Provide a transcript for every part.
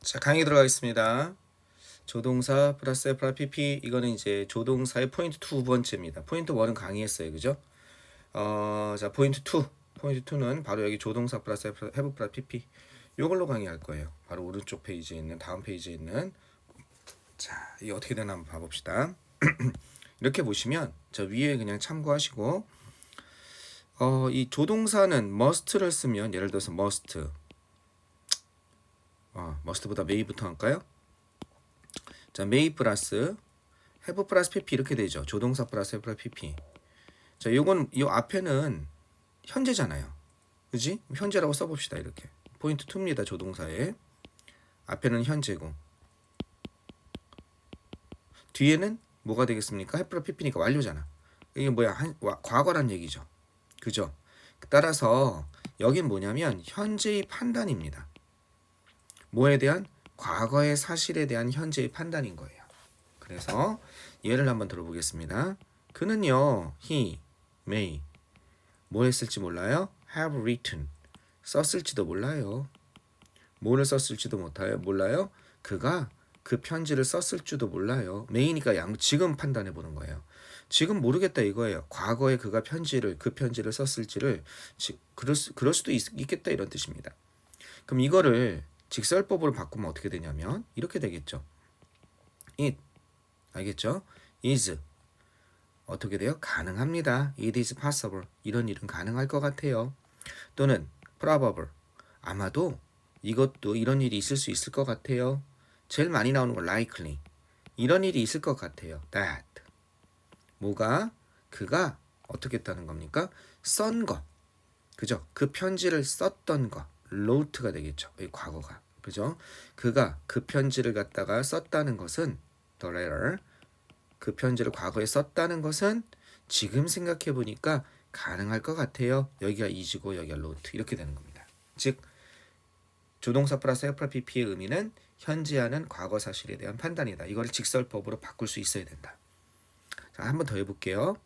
자, 강의 들어가겠습니다. 조동사 플러스 F PP 이거는 이제 조동사의 포인트 2 두 번째입니다. 포인트 1은 강의했어요. 그죠? 자, 포인트 2. 포인트 2는 바로 여기 조동사 플러스 have 플러스 PP 요걸로 강의할 거예요. 바로 오른쪽 페이지에 있는 다음 페이지에 있는 자, 이게 어떻게 되나 한번 봐봅시다. 이렇게 보시면 저 위에 그냥 참고하시고 이 조동사는 must를 쓰면 예를 들어서 must보다 may부터 할까요? 자, may 플러스 have 플러스 pp 이렇게 되죠. 조동사 플러스 have 플러스 pp. 자, 요건 요 앞에는 현재잖아요. 그지? 현재라고 써봅시다. 이렇게 포인트 2입니다. 조동사에 앞에는 현재고 뒤에는 뭐가 되겠습니까? have 플러스 pp니까 완료잖아. 이게 뭐야? 과거란 얘기죠. 그죠? 따라서 여긴 뭐냐면 현재의 판단입니다. 뭐에 대한? 과거의 사실에 대한 현재의 판단인 거예요. 그래서 예를 한번 들어보겠습니다. 그는요, he, may 뭐 했을지 몰라요? have written 썼을지도 몰라요. 뭐를 썼을지도 몰라요. 그가 그 편지를 썼을 줄도 몰라요. may니까 지금 판단해 보는 거예요. 지금 모르겠다 이거예요. 과거에 그가 그 편지를 썼을지를 그럴 수도 있겠다 이런 뜻입니다. 그럼 이거를 직설법으로 바꾸면 어떻게 되냐면 이렇게 되겠죠. it 알겠죠? is 어떻게 돼요? 가능합니다. It is possible. 이런 일은 가능할 것 같아요. 또는 probable. 아마도 이것도 이런 일이 있을 수 있을 것 같아요. 제일 많이 나오는 건 likely. 이런 일이 있을 것 같아요. that. 뭐가? 그가 어떻게 했다는 겁니까? 쓴 거. 그죠? 그 편지를 썼던 거. wrote가 되겠죠. 이 과거가. 그죠? 그가 그 편지를 갖다가 썼다는 것은 the letter. 그 편지를 과거에 썼다는 것은 지금 생각해 보니까 가능할 것 같아요. 여기가 is고 여기가 wrote 이렇게 되는 겁니다. 즉 조동사 플러스 have 플러스 pp의 의미는 현재하는 과거 사실에 대한 판단이다. 이걸 직설법으로 바꿀 수 있어야 된다. 자, 한번 더 해볼게요.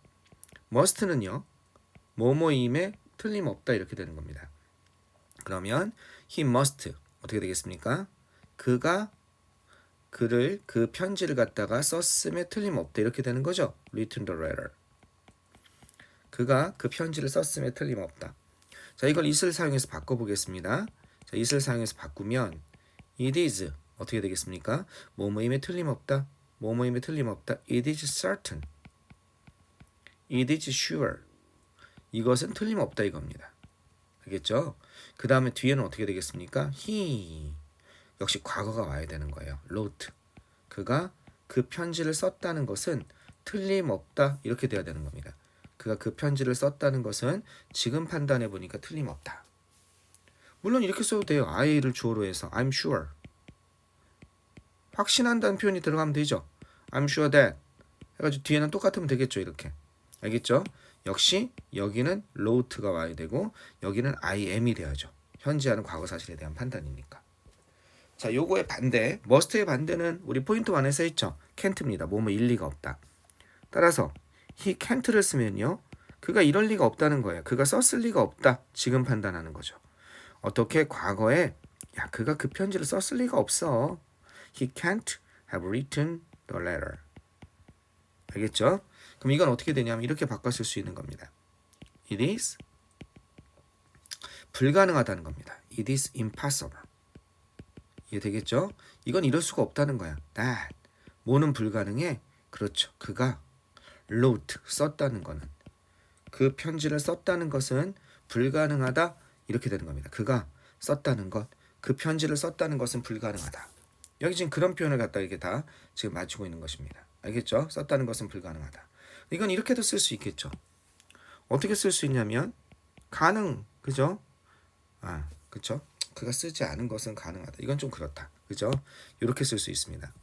must는요. 뭐뭐임에 틀림없다 이렇게 되는 겁니다. 그러면 he must 어떻게 되겠습니까? 그가 그 편지를 갖다가 썼음에 틀림없다 이렇게 되는 거죠. written the letter. 그가 그 편지를 썼음에 틀림없다. 자, 이걸 is를 사용해서 바꿔보겠습니다. 자, is를 사용해서 바꾸면 it is 어떻게 되겠습니까? 뭐뭐임에 틀림없다. 뭐뭐임에 틀림없다. It is certain. It is sure. 이것은 틀림없다 이겁니다. 알겠죠? 그 다음에 뒤에는 어떻게 되겠습니까? he 역시 과거가 와야 되는 거예요. wrote. 그가 그 편지를 썼다는 것은 틀림없다 이렇게 돼야 되는 겁니다. 그가 그 편지를 썼다는 것은 지금 판단해 보니까 틀림없다. 물론 이렇게 써도 돼요. I를 주어로 해서 I'm sure. 확신한다는 표현이 들어가면 되죠. I'm sure that 해가지고 뒤에는 똑같으면 되겠죠. 이렇게. 알겠죠? 역시 여기는 wrote가 와야 되고 여기는 I am이 돼야죠. 현재하는 과거 사실에 대한 판단이니까. 자, 요거의 반대, must의 반대는 우리 포인트 1에서 했죠. can't입니다. 뭐뭐 일리가 없다. 따라서 he can't를 쓰면요. 그가 이럴 리가 없다는 거예요. 그가 썼을 리가 없다. 지금 판단하는 거죠. 어떻게 과거에 그가 그 편지를 썼을 리가 없어. He can't have written the letter. 알겠죠? 그럼 이건 어떻게 되냐면 이렇게 바꿔 쓸 수 있는 겁니다. It is 불가능하다는 겁니다. It is impossible. 이해 되겠죠? 이건 이럴 수가 없다는 거야. that 뭐는 불가능해? 그렇죠. 그가 wrote 썼다는 거는 그 편지를 썼다는 것은 불가능하다 이렇게 되는 겁니다. 그가 썼다는 것, 그 편지를 썼다는 것은 불가능하다. 여기 지금 그런 표현을 갖다 이게 다 지금 맞추고 있는 것입니다. 알겠죠? 썼다는 것은 불가능하다. 이건 이렇게도 쓸 수 있겠죠. 어떻게 쓸 수 있냐면 가능, 그죠? 그렇죠? 그가 쓰지 않은 것은 가능하다. 이건 좀 그렇다. 그죠? 이렇게 쓸 수 있습니다.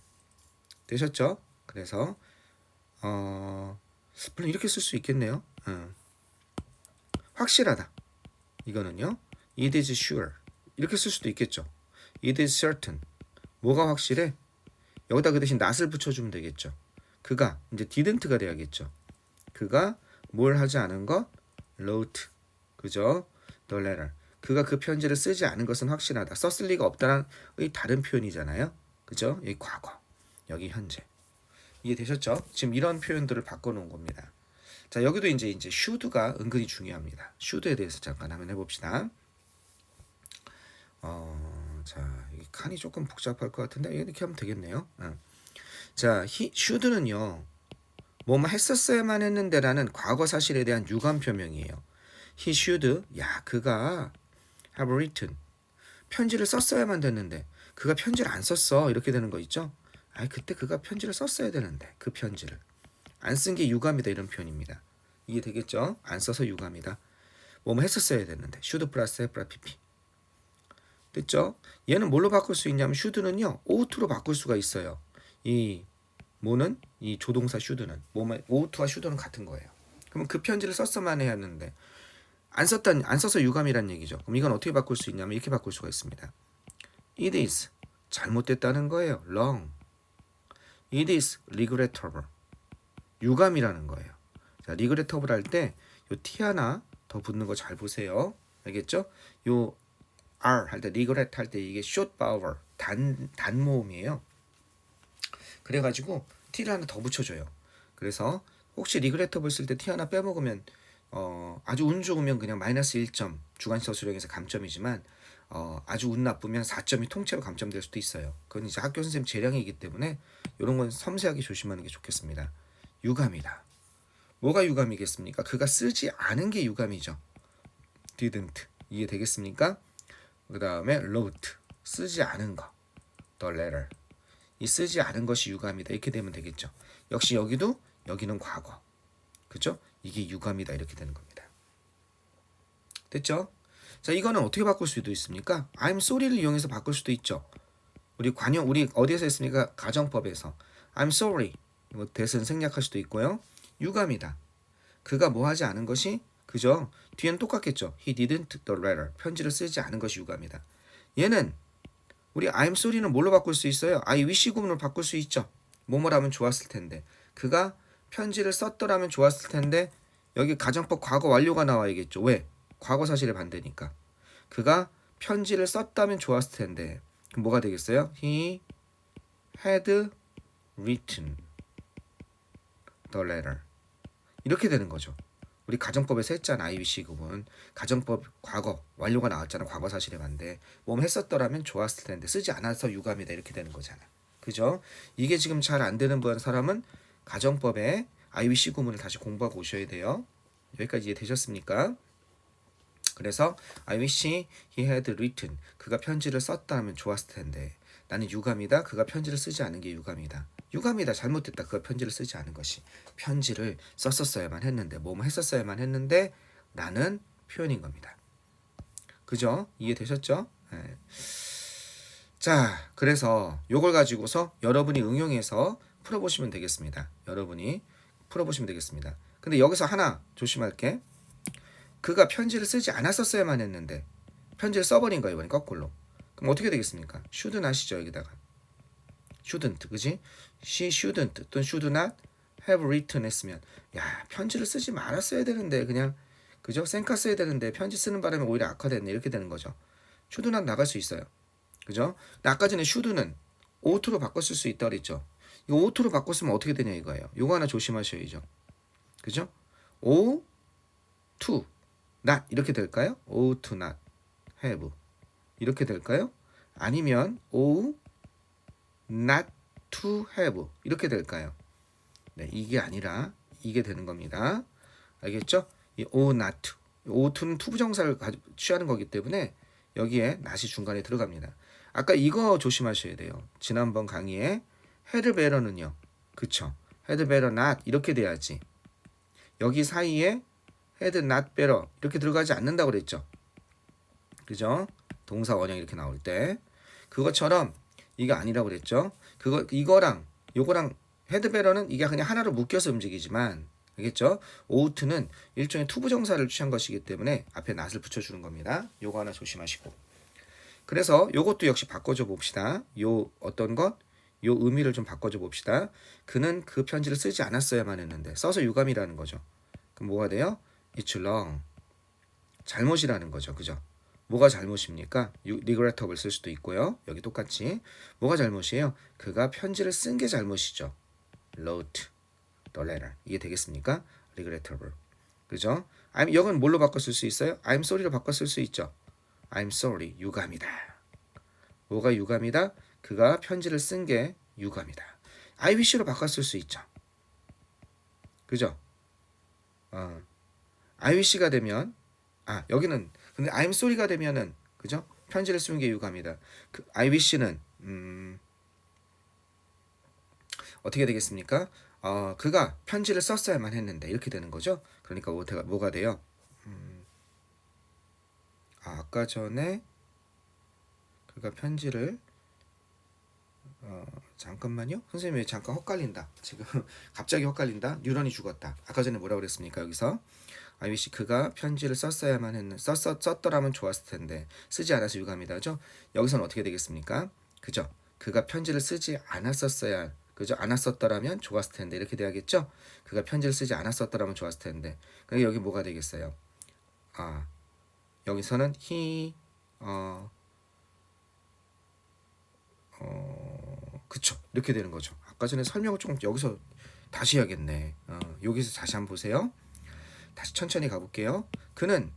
되셨죠? 그래서 물론 이렇게 쓸 수 있겠네요. 확실하다. 이거는요. It is sure. 이렇게 쓸 수도 있겠죠. It is certain. 뭐가 확실해? 여기다 그 대신 not을 붙여주면 되겠죠. 그가 이제 didn't가 돼야겠죠. 그가 뭘 하지 않은 것? wrote. 그죠? The letter. 그가 그 편지를 쓰지 않은 것은 확실하다. 썼을 리가 없다는 다른 표현이잖아요. 그죠? 여기 과거, 여기 현재. 이해되셨죠? 지금 이런 표현들을 바꿔놓은 겁니다. 자, 여기도 이제 should가 은근히 중요합니다. should에 대해서 잠깐 한번 해봅시다. 자, 이 칸이 조금 복잡할 것 같은데 이렇게 하면 되겠네요. 자, should는요, 뭐뭐 했었어야만 했는데라는 과거 사실에 대한 유감 표명이에요. He should, 야, 그가 have written, 편지를 썼어야만 됐는데 그가 편지를 안 썼어, 이렇게 되는 거 있죠? 그때 그가 편지를 썼어야 되는데 그 편지를 안 쓴 게 유감이다, 이런 표현입니다. 이해 되겠죠? 안 써서 유감이다. 뭐뭐 했었어야 됐는데 should 플러스 have 플러스 pp. 됐죠? 얘는 뭘로 바꿀 수 있냐면 should는요, oughto로 바꿀 수가 있어요. 이 뭐는 이 조동사 should는 oughto와 should는 같은 거예요. 그러면 그 편지를 썼어만 해야 하는데 안 써서 유감이란 얘기죠. 그럼 이건 어떻게 바꿀 수 있냐면 이렇게 바꿀 수가 있습니다. It is 잘못됐다는 거예요. wrong. It is regrettable. 유감이라는 거예요. 자, regrettable 할 때 요 t 하나 더 붙는 거 잘 보세요. 알겠죠? 요 r 할 때 regret 할 때 이게 short vowel 단 모음이에요. 그래가지고 t를 하나 더 붙여줘요. 그래서 혹시 regrettable 쓸 때 t 하나 빼먹으면 아주 운 좋으면 그냥 마이너스 1점 주관식 수령에서 감점이지만 아주 운 나쁘면 4점이 통째로 감점될 수도 있어요. 그건 이제 학교 선생님 재량이기 때문에 이런 건 섬세하게 조심하는 게 좋겠습니다. 유감이다. 뭐가 유감이겠습니까? 그가 쓰지 않은 게 유감이죠. didn't. 이해되겠습니까? 그 다음에 wrote. 쓰지 않은 거. the letter. 이 쓰지 않은 것이 유감이다. 이렇게 되면 되겠죠. 역시 여기는 과거. 그죠? 이게 유감이다, 이렇게 되는 겁니다. 됐죠? 자, 이거는 어떻게 바꿀 수도 있습니까? I'm sorry를 이용해서 바꿀 수도 있죠. 우리 어디에서 했습니까? 가정법에서 I'm sorry. 뭐 대신 생략할 수도 있고요. 유감이다. 그가 뭐 하지 않은 것이, 그죠? 뒤에는 똑같겠죠. He didn't the letter. 편지를 쓰지 않은 것이 유감이다. 얘는 우리 I'm sorry는 뭘로 바꿀 수 있어요? I wish 구문으로 바꿀 수 있죠. 뭐뭐라면 좋았을 텐데. 그가 편지를 썼더라면 좋았을 텐데 여기 가정법 과거 완료가 나와야겠죠. 왜? 과거 사실의 반대니까. 그가 편지를 썼다면 좋았을 텐데 그럼 뭐가 되겠어요? He had written the letter. 이렇게 되는 거죠. 우리 가정법에서 했잖아. IWC 구분. 가정법 과거 완료가 나왔잖아. 과거 사실의 반대. 뭐 했었더라면 좋았을 텐데 쓰지 않아서 유감이다. 이렇게 되는 거잖아. 그죠? 이게 지금 잘 안 되는 사람은 가정법의 IWC 구문을 다시 공부하고 오셔야 돼요. 여기까지 이해되셨습니까? 그래서 I wish he had written. 그가 편지를 썼다면 좋았을 텐데 나는 유감이다. 그가 편지를 쓰지 않은 게 유감이다. 유감이다. 잘못됐다. 그가 편지를 쓰지 않은 것이. 편지를 썼었어야만 했는데 뭐뭐 했었어야만 했는데 라는 표현인 겁니다. 그죠? 이해되셨죠? 네. 자, 그래서 요걸 가지고서 여러분이 응용해서 풀어보시면 되겠습니다. 여러분이 풀어보시면 되겠습니다. 근데 여기서 하나 조심할 게 그가 편지를 쓰지 않았었어야만 했는데 편지를 써버린 거예요. 이번에 거꾸로. 그럼 어떻게 되겠습니까? shouldn't 하시죠. 여기다가 shouldn't, 그지? she shouldn't 또는 should not have written 했으면 야, 편지를 쓰지 말았어야 되는데 그냥, 그죠? 쌩까 써야 되는데 편지 쓰는 바람에 오히려 악화됐네. 이렇게 되는 거죠. should not 나갈 수 있어요. 그죠? 근데 아까 전에 should는 oughto로 바꿨을 수 있다고 그랬죠. 이거 oughto로 바꿨으면 어떻게 되냐 이거예요. 요거 하나 조심하셔야죠. 그죠? ought to not 이렇게 될까요? ought to not have 이렇게 될까요? 아니면 ought not to have 이렇게 될까요? 네, 이게 아니라 이게 되는 겁니다. 알겠죠? 이 ought not to, ought to는 투부정사를 취하는 거기 때문에 여기에 not이 중간에 들어갑니다. 아까 이거 조심하셔야 돼요. 지난번 강의에 had better는요. 그쵸? had better not 이렇게 돼야지. 여기 사이에 had not better 이렇게 들어가지 않는다고 그랬죠. 그죠? 동사 원형 이렇게 나올 때 그것처럼 이게 아니라고 그랬죠. 이거랑 요거랑 had better는 이게 그냥 하나로 묶여서 움직이지만 알겠죠? ough는 일종의 투부정사를 취한 것이기 때문에 앞에 not을 붙여주는 겁니다. 요거 하나 조심하시고. 그래서 요것도 역시 바꿔줘 봅시다. 요 어떤 것? 요 의미를 좀 바꿔줘 봅시다. 그는 그 편지를 쓰지 않았어야만 했는데 써서 유감이라는 거죠. 그럼 뭐가 돼요? It's wrong. 잘못이라는 거죠. 그죠? 뭐가 잘못입니까? regretable 쓸 수도 있고요. 여기 똑같이 뭐가 잘못이에요? 그가 편지를 쓴 게 잘못이죠. wrote the letter. 이게 되겠습니까? regrettable. 그죠? 여긴 뭘로 바꿔 쓸 수 있어요? I'm sorry로 바꿔 쓸 수 있죠. I'm sorry. 유감이다. 뭐가 유감이다? 그가 편지를 쓴 게 유감이다. I wish로 바꿔 쓸 수 있죠. 그죠? I wish가 되면 여기는 근데 I'm sorry가 되면은 그죠? 편지를 쓰는 게 유감이다. I wish는 어떻게 되겠습니까? 그가 편지를 썼어야만 했는데 이렇게 되는 거죠. 그러니까 뭐가 돼요? 아까 전에 그가 편지를 잠깐만요. 선생님 왜 잠깐 헛갈린다. 지금 갑자기 헛갈린다. 뉴런이 죽었다. 아까 전에 뭐라고 그랬습니까? 여기서 I wish 그가 편지를 썼어야만 했는 썼더라면 좋았을 텐데 쓰지 않아서 유감이다죠. 여기서는 어떻게 되겠습니까? 그죠? 그가 편지를 쓰지 않았었어야 그죠? 않았었더라면 좋았을 텐데 이렇게 돼야겠죠? 그가 편지를 쓰지 않았었더라면 좋았을 텐데. 그러니까 여기 뭐가 되겠어요? 여기서는 he 그쵸 이렇게 되는 거죠. 아까 전에 설명을 조금 여기서 다시 해야겠네. 여기서 다시 한번 보세요. 다시 천천히 가볼게요. 그는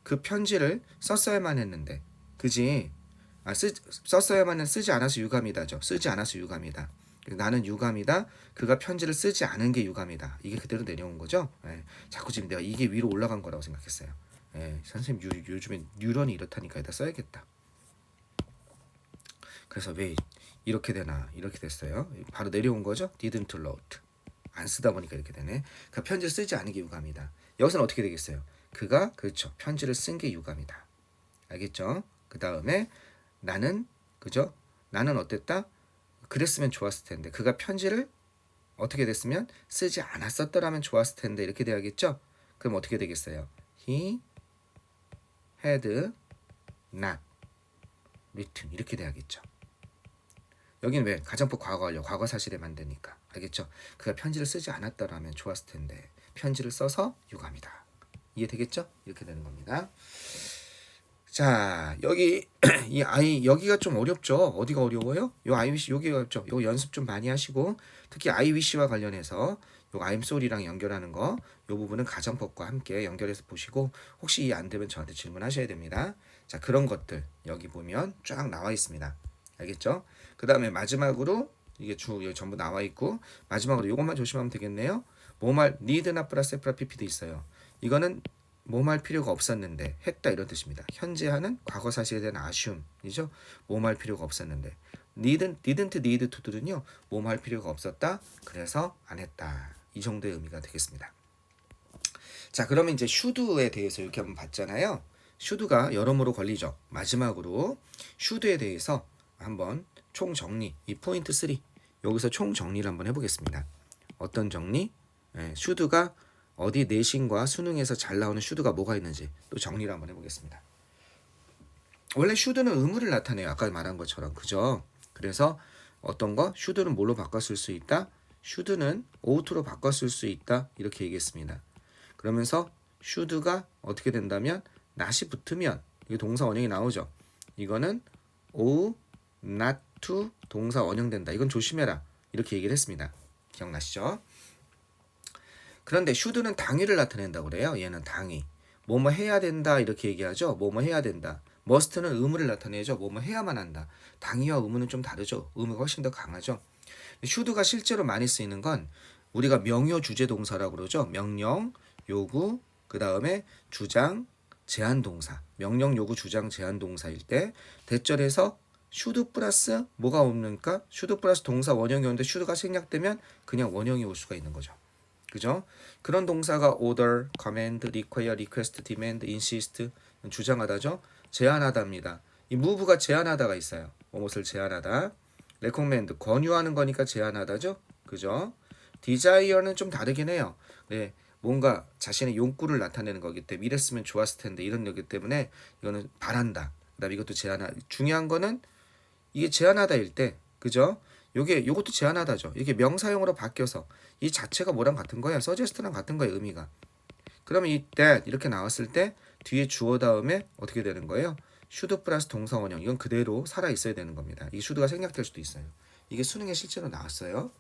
그 편지를 썼어야만 했는데 그지? 썼어야만 쓰지 않아서 유감이다죠. 쓰지 않아서 유감이다. 나는 유감이다. 그가 편지를 쓰지 않은 게 유감이다. 이게 그대로 내려온 거죠. 자꾸 지금 내가 이게 위로 올라간 거라고 생각했어요. 선생님 요즘에 뉴런이 이렇다니까 여기다 써야겠다. 그래서 왜 이렇게 되나 이렇게 됐어요. 바로 내려온 거죠. didn't wrote. 안 쓰다 보니까 이렇게 되네. 그 편지를 쓰지 않은 게 유감이다. 여기서는 어떻게 되겠어요? 그가 그렇죠. 편지를 쓴 게 유감이다. 알겠죠? 그 다음에 나는 그죠? 나는 어땠다? 그랬으면 좋았을 텐데 그가 편지를 어떻게 됐으면 쓰지 않았었더라면 좋았을 텐데 이렇게 돼야겠죠? 그럼 어떻게 되겠어요? He had not written 이렇게 돼야겠죠. 여기는 왜? 가정법 과거 완료, 과거 사실에 만드니까. 알겠죠? 그가 편지를 쓰지 않았더라면 좋았을 텐데 편지를 써서 유감이다. 이해되겠죠? 이렇게 되는 겁니다. 자, 여기 여기가 좀 어렵죠? 어디가 어려워요? 요 I wish 여기가 어렵죠? 요 연습 좀 많이 하시고 특히 I wish와 관련해서 요 I'm sorry랑 연결하는 거, 요 부분은 가정법과 함께 연결해서 보시고 혹시 이해 안 되면 저한테 질문하셔야 됩니다. 자, 그런 것들 여기 보면 쫙 나와 있습니다. 알겠죠? 그 다음에 마지막으로 이게 여기 전부 나와 있고 마지막으로 이것만 조심하면 되겠네요. 뭐말 need나 플러스 F라 PP도 있어요. 이거는 뭐말 필요가 없었는데 했다 이런 뜻입니다. 현재 하는 과거 사실에 대한 assume이죠. 뭐말 필요가 없었는데 didn't need to들은요. 뭐말 필요가 없었다. 그래서 안 했다. 이 정도의 의미가 되겠습니다. 자, 그러면 이제 should에 대해서 이렇게 한번 봤잖아요. should가 여러모로 걸리죠. 마지막으로 should에 대해서 한번 총 정리, 이 포인트 3 여기서 총 정리를 한번 해보겠습니다. 어떤 정리? should가 어디 내신과 수능에서 잘 나오는 should가 뭐가 있는지 또 정리를 한번 해보겠습니다. 원래 should는 의무를 나타내요. 아까 말한 것처럼 그죠? 그래서 어떤 거? should는 뭘로 바꿨을 수 있다? should는 ought로 바꿨을 수 있다. 이렇게 얘기했습니다. 그러면서 should가 어떻게 된다면 not이 붙으면 이게 동사 원형이 나오죠. 이거는 ought not to 동사 원형된다. 이건 조심해라. 이렇게 얘기를 했습니다. 기억나시죠? 그런데 should는 당위를 나타낸다고 그래요. 얘는 당위. 뭐뭐 해야 된다 이렇게 얘기하죠. 뭐뭐 해야 된다. must는 의무를 나타내죠. 뭐뭐 해야만 한다. 당위와 의무는 좀 다르죠. 의무가 훨씬 더 강하죠. should가 실제로 많이 쓰이는 건 우리가 명요 주제 동사라고 그러죠. 명령, 요구, 그 다음에 주장, 제한 동사. 명령, 요구, 주장, 제한 동사일 때 대절에서 should 플러스 뭐가 오니까 should 플러스 동사 원형이 오는데 should가 생략되면 그냥 원형이 올 수가 있는 거죠. 그죠? 그런 동사가 order, command, require, request, demand, insist 주장하다죠. 제한하다입니다. 이 move가 제한하다가 있어요. 무엇을 제한하다. recommend 권유하는 거니까 제한하다죠. 그죠? desire는 좀 다르긴 해요. 네, 뭔가 자신의 욕구를 나타내는 거기 때문에 이랬으면 좋았을 텐데 이런 거기 때문에 이거는 바란다. 그다음에 이것도 제한하. 중요한 거는 이게 제한하다일 때, 그죠? 요것도 제한하다죠. 이게 명사용으로 바뀌어서 이 자체가 뭐랑 같은 거야? suggest랑 같은 거야, 의미가. 그러면 이 that 이렇게 나왔을 때 뒤에 주어 다음에 어떻게 되는 거예요? should 플러스 동사 원형 이건 그대로 살아 있어야 되는 겁니다. 이 should가 생략될 수도 있어요. 이게 수능에 실제로 나왔어요.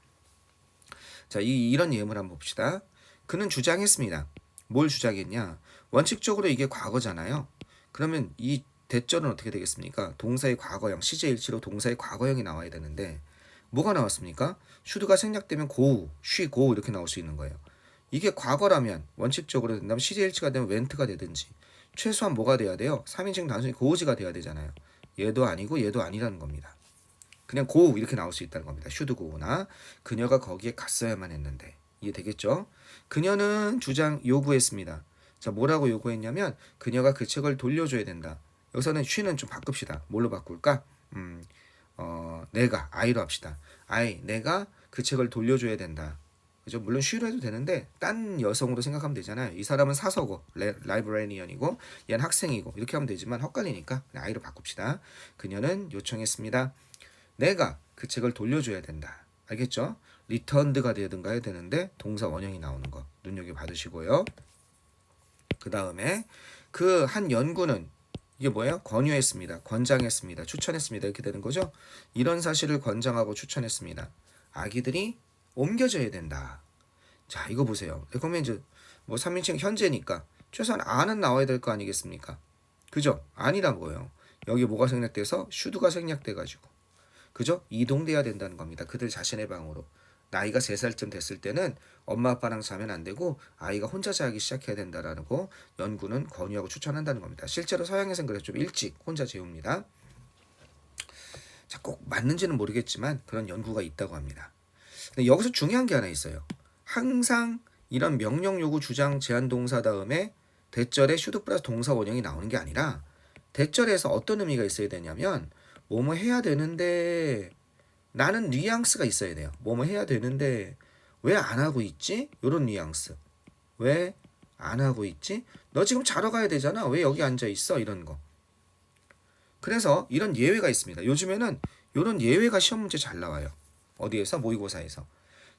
자, 이런 예문을 한번 봅시다. 그는 주장했습니다. 뭘 주장했냐? 원칙적으로 이게 과거잖아요. 그러면 이 대절은 어떻게 되겠습니까? 동사의 과거형, 시제일치로 동사의 과거형이 나와야 되는데 뭐가 나왔습니까? should가 생략되면 go, she go 이렇게 나올 수 있는 거예요. 이게 과거라면 원칙적으로 된다면 시제일치가 되면 went가 되든지 최소한 뭐가 돼야 돼요? 3인칭 단순히 goes가 돼야 되잖아요. 얘도 아니고 얘도 아니라는 겁니다. 그냥 go 이렇게 나올 수 있다는 겁니다. should go나 그녀가 거기에 갔어야만 했는데 이해되겠죠? 그녀는 요구했습니다. 자, 뭐라고 요구했냐면 그녀가 그 책을 돌려줘야 된다. 여기서는 she는 좀 바꿉시다. 뭘로 바꿀까? 내가 I로 합시다. 내가 그 책을 돌려줘야 된다. 그죠? 물론 she로 해도 되는데 딴 여성으로 생각하면 되잖아요. 이 사람은 사서고 라이브레니언이고 얘는 학생이고 이렇게 하면 되지만 헛갈리니까 그냥 I로 바꿉시다. 그녀는 요청했습니다. 내가 그 책을 돌려줘야 된다. 알겠죠? returned가 되든가 해야 되는데 동사 원형이 나오는 거 눈여겨봐두시고요. 그 다음에 그 한 연구는 이게 뭐예요? 권유했습니다. 권장했습니다. 추천했습니다. 이렇게 되는 거죠. 이런 사실을 권장하고 추천했습니다. 아기들이 옮겨져야 된다. 자, 이거 보세요. 레코멘드 뭐 3인칭 현재니까 최소한 안은 나와야 될 거 아니겠습니까? 그죠? 아니라고요. 여기 뭐가 생략돼서 should가 생략돼가지고 그죠? 이동돼야 된다는 겁니다. 그들 자신의 방으로. 나이가 3살쯤 됐을 때는 엄마 아빠랑 자면 안 되고 아이가 혼자 자기 시작해야 된다라고 연구는 권유하고 추천한다는 겁니다. 실제로 서양에서는 그래서 좀 일찍 혼자 재웁니다. 자, 꼭 맞는지는 모르겠지만 그런 연구가 있다고 합니다. 근데 여기서 중요한 게 하나 있어요. 항상 이런 명령, 요구, 주장, 제한 동사 다음에 대절에 should 플러스 동사 원형이 나오는 게 아니라 대절에서 어떤 의미가 있어야 되냐면 뭐뭐 해야 되는데 나는 뉘앙스가 있어야 돼요. 뭐뭐 해야 되는데 왜 안 하고 있지? 이런 뉘앙스. 왜 안 하고 있지? 너 지금 자러 가야 되잖아. 왜 여기 앉아 있어? 이런 거. 그래서 이런 예외가 있습니다. 요즘에는 이런 예외가 시험 문제 잘 나와요. 어디에서? 모의고사에서.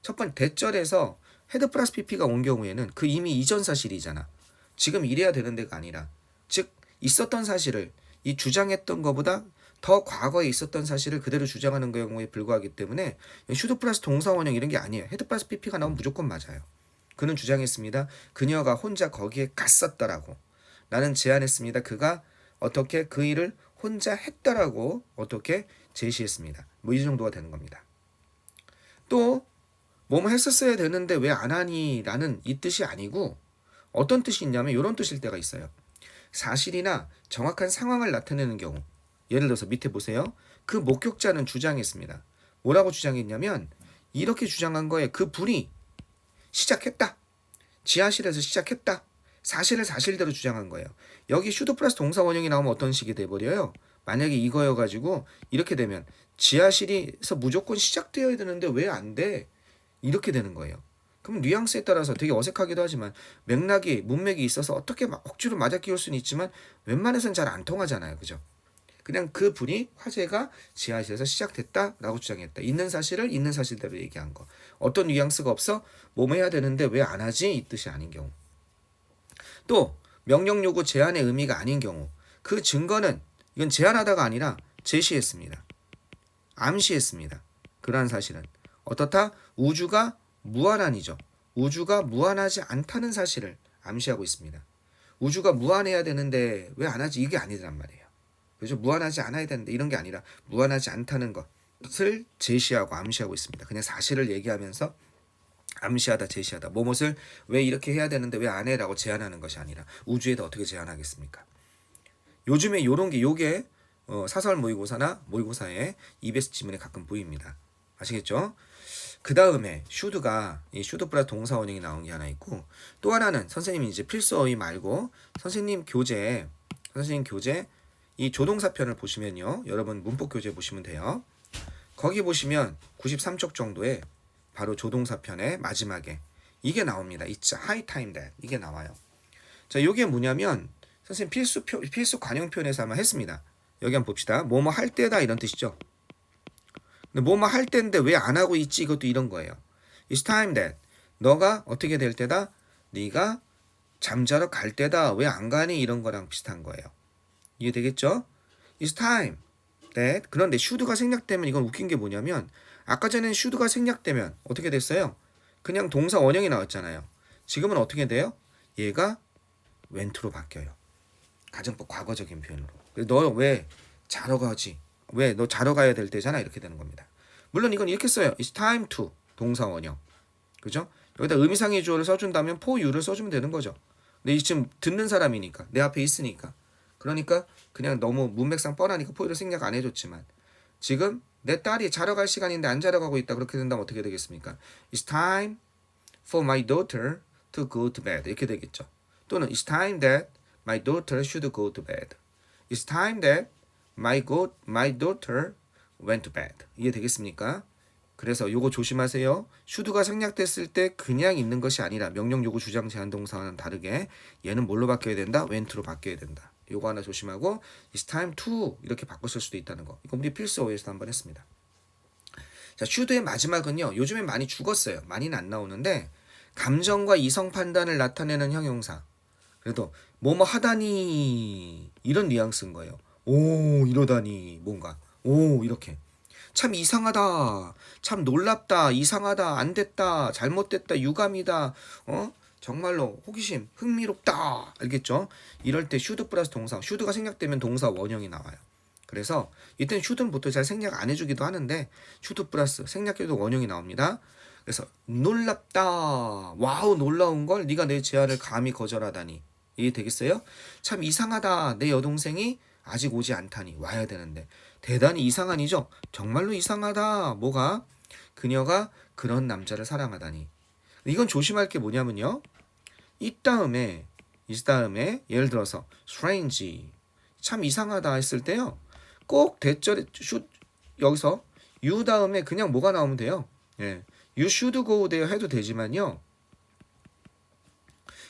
첫 번째 대절에서 헤드 플러스 PP가 온 경우에는 그 이미 이전 사실이잖아. 지금 이래야 되는 데가 아니라 즉 있었던 사실을 이 주장했던 것보다 더 과거에 있었던 사실을 그대로 주장하는 경우에 불과하기 때문에 should 플러스 동사 원형 이런 게 아니에요. 헤드 플러스 PP가 나오면 무조건 맞아요. 그는 주장했습니다. 그녀가 혼자 거기에 갔었더라고. 나는 제안했습니다. 그가 어떻게 그 일을 혼자 했더라고 어떻게 제시했습니다. 뭐 이 정도가 되는 겁니다. 또 뭐뭐 했었어야 되는데 왜 안 하니 라는 이 뜻이 아니고 어떤 뜻이 있냐면 이런 뜻일 때가 있어요. 사실이나 정확한 상황을 나타내는 경우 예를 들어서 밑에 보세요. 그 목격자는 주장했습니다. 뭐라고 주장했냐면 이렇게 주장한 거에 그 분이 시작했다. 지하실에서 시작했다. 사실을 사실대로 주장한 거예요. 여기 should 플러스 동사 원형이 나오면 어떤 식이 돼버려요. 만약에 이거여가지고 이렇게 되면 지하실에서 무조건 시작되어야 되는데 왜 안 돼? 이렇게 되는 거예요. 그럼 뉘앙스에 따라서 되게 어색하기도 하지만 맥락이 문맥이 있어서 어떻게 막 억지로 맞아 끼울 수는 있지만 웬만해서는 잘 안 통하잖아요. 그죠? 그냥 그 분이 화재가 지하실에서 시작됐다라고 주장했다. 있는 사실을 있는 사실대로 얘기한 거. 어떤 뉘앙스가 없어? 뭐뭐 해야 되는데 왜 안 하지? 이 뜻이 아닌 경우. 또 명령 요구 제한의 의미가 아닌 경우 그 증거는 이건 제한하다가 아니라 제시했습니다. 암시했습니다. 그러한 사실은 어떻다? 우주가 무한한이죠. 우주가 무한하지 않다는 사실을 암시하고 있습니다. 우주가 무한해야 되는데 왜 안 하지? 이게 아니란 말이에요. 그래서 무한하지 않아야 되는데 이런 게 아니라 무한하지 않다는 것을 제시하고 암시하고 있습니다. 그냥 사실을 얘기하면서 암시하다 제시하다 뭐뭇을 왜 이렇게 해야 되는데 왜 안 해라고 제안하는 것이 아니라 우주에다 어떻게 제안하겠습니까? 요즘에 요런 게 요게 사설 모의고사나 모의고사에 EBS 지문에 가끔 보입니다. 아시겠죠? 그 다음에 should가 이 should 플러스 동사 원형이 나온 게 하나 있고 또 하나는 선생님이 이제 필수 어휘 말고 선생님 교재 이 조동사편을 보시면요. 여러분 문법 교재 보시면 돼요. 거기 보시면 93쪽 정도에 바로 조동사편의 마지막에 이게 나옵니다. It's high time that 이게 나와요. 자, 이게 뭐냐면 선생님 필수 관용 표현에서 아마 했습니다. 여기 한번 봅시다. 뭐뭐 할 때다 이런 뜻이죠. 근데 뭐뭐 할 때인데 왜 안 하고 있지? 이것도 이런 거예요. It's time that 너가 어떻게 될 때다? 네가 잠자러 갈 때다. 왜 안 가니? 이런 거랑 비슷한 거예요. 이해되겠죠? It's time that. 그런데 should가 생략되면 이건 웃긴 게 뭐냐면 아까 전엔 should가 생략되면 어떻게 됐어요? 그냥 동사 원형이 나왔잖아요. 지금은 어떻게 돼요? 얘가 went로 바뀌어요. 가정법 과거적인 표현으로. 너 왜 자러 가지? 왜 너 자러 가야 될 때잖아. 이렇게 되는 겁니다. 물론 이건 이렇게 써요. It's time to 동사 원형. 그죠? 여기다 의미상의 주어를 써준다면 for you를 써주면 되는 거죠. 근데 지금 듣는 사람이니까 내 앞에 있으니까 그러니까 그냥 너무 문맥상 뻔하니까 for you를 생략 안 해줬지만 지금 내 딸이 자러 갈 시간인데 안 자러 가고 있다. 그렇게 된다면 어떻게 되겠습니까? It's time for my daughter to go to bed. 이렇게 되겠죠. 또는 It's time that my daughter should go to bed. It's time that my daughter went to bed. 이해 되겠습니까? 그래서 요거 조심하세요. should가 생략됐을 때 그냥 있는 것이 아니라 명령 요구 주장 제한 동사와는 다르게 얘는 뭘로 바뀌어야 된다? went로 바뀌어야 된다. 요거 하나 조심하고 it's time to 이렇게 바꿨을 수도 있다는 거. 이거 우리 필수 OS도 한번 했습니다. 자, should의 마지막은요. 요즘엔 많이 죽었어요. 많이는 안 나오는데 감정과 이성 판단을 나타내는 형용사. 그래도 뭐뭐 하다니 이런 뉘앙스인 거예요. 오 이러다니 뭔가 오 이렇게 참 이상하다 참 놀랍다 이상하다 안 됐다 잘못됐다 유감이다 정말로 호기심 흥미롭다 알겠죠? 이럴 때 should 플러스 동사 should가 생략되면 동사 원형이 나와요. 그래서 이때는 should는 보통 잘 생략 안 해주기도 하는데 should 플러스 생략해도 원형이 나옵니다. 그래서 놀랍다 와우 놀라운 걸 네가 내 제안을 감히 거절하다니 이해 되겠어요? 참 이상하다 내 여동생이 아직 오지 않다니 와야 되는데 대단히 이상한이죠. 정말로 이상하다. 뭐가? 그녀가 그런 남자를 사랑하다니. 이건 조심할 게 뭐냐면요. 이 다음에 예를 들어서 strange 참 이상하다 했을 때요. 꼭 대절에 여기서 you 다음에 그냥 뭐가 나오면 돼요. 예. You should go there 해도 되지만요.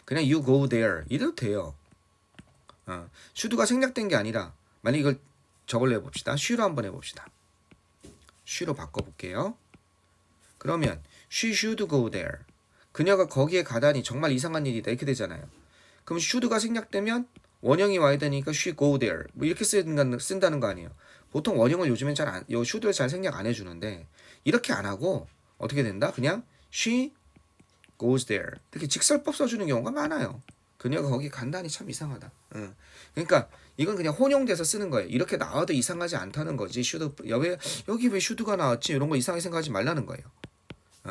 그냥 you go there 이래도 돼요. should가 생략된 게 아니라 만약 이걸 저걸로 해봅시다. should로 한번 해봅시다. should로 바꿔볼게요. 그러면 she should go there. 그녀가 거기에 가다니 정말 이상한 일이다 이렇게 되잖아요. 그럼 should가 생략되면 원형이 와야 되니까 she go there 뭐 이렇게 쓴다는 거 아니에요. 보통 원형을 요즘엔 should를 잘 생략 안 해주는데 이렇게 안 하고 어떻게 된다? 그냥 she goes there 이렇게 직설법 써주는 경우가 많아요. 그녀가 거기 간다니 참 이상하다. 그러니까 이건 그냥 혼용돼서 쓰는 거예요. 이렇게 나와도 이상하지 않다는 거지. 여기 왜 should가 나왔지? 이런 거 이상하게 생각하지 말라는 거예요.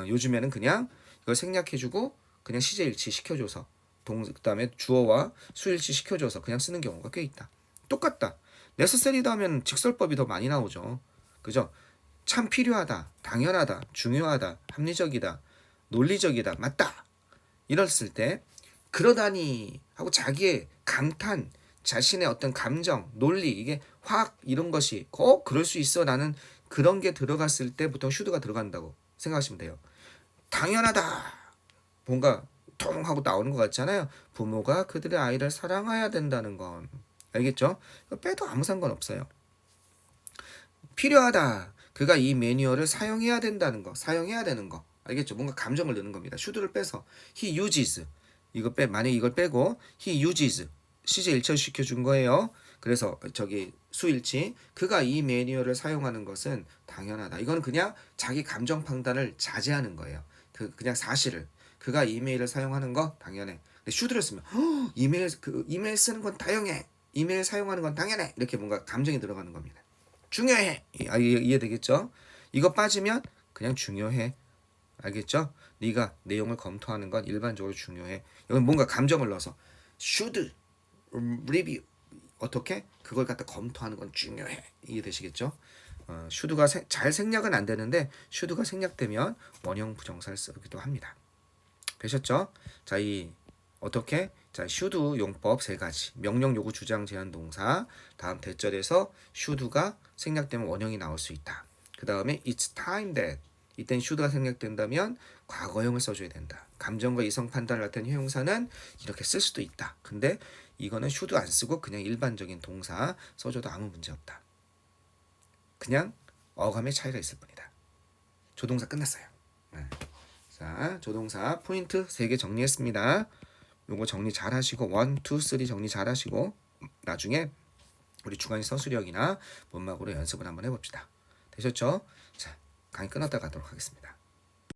요즘에는 그냥 이걸 생략해주고 그냥 시제일치 시켜줘서 그다음에 주어와 수일치 시켜줘서 그냥 쓰는 경우가 꽤 있다. 똑같다. necessary다 하면 직설법이 더 많이 나오죠. 그죠? 참 필요하다, 당연하다, 중요하다, 합리적이다, 논리적이다, 맞다. 이랬을 때 그러다니 하고 자기의 감탄, 자신의 어떤 감정, 논리, 이게 화학 이런 것이 그럴 수 있어 나는 그런 게 들어갔을 때 보통 should가 들어간다고 생각하시면 돼요. 당연하다. 뭔가 통 하고 나오는 것 같잖아요. 부모가 그들의 아이를 사랑해야 된다는 건 알겠죠? 빼도 아무 상관없어요. 필요하다. 그가 이 매뉴얼을 사용해야 된다는 거, 사용해야 되는 거 알겠죠? 뭔가 감정을 넣는 겁니다. should를 빼서 he uses 만약에 이걸 빼고 he uses 시제 일처시켜 준 거예요. 그래서 저기 수일치 그가 이 매뉴얼을 사용하는 것은 당연하다. 이건 그냥 자기 감정 판단을 자제하는 거예요. 그냥 사실을 그가 이메일을 사용하는 거 당연해. 근데 should를 쓰면 이메일 쓰는 건 당연해. 이메일 사용하는 건 당연해. 이렇게 뭔가 감정이 들어가는 겁니다. 중요해. 이해되겠죠? 이거 빠지면 그냥 중요해. 알겠죠? 네가 내용을 검토하는 건 일반적으로 중요해. 여기 뭔가 감정을 넣어서 should review 어떻게? 그걸 갖다 검토하는 건 중요해. 이해되시겠죠? should가 잘 생략은 안 되는데 should가 생략되면 원형 부정사를 쓰기도 합니다. 되셨죠? 자, 어떻게? 자, should 용법 세 가지. 명령, 요구, 주장, 제한, 동사. 다음 대절에서 should가 생략되면 원형이 나올 수 있다. 그 다음에 it's time that. 이땐 should가 생략된다면 과거형을 써줘야 된다. 감정과 이성 판단을 나타내는 형용사는 이렇게 쓸 수도 있다. 근데 이거는 should 안 쓰고 그냥 일반적인 동사 써줘도 아무 문제 없다. 그냥 어감의 차이가 있을 뿐이다. 조동사 끝났어요. 자, 조동사 포인트 3개 정리했습니다. 요거 정리 잘 하시고 1, 2, 3 정리 잘 하시고 나중에 우리 주관식 서술형이나 문막으로 연습을 한번 해봅시다. 되셨죠? 자, 강의 끝났다 가도록 하겠습니다.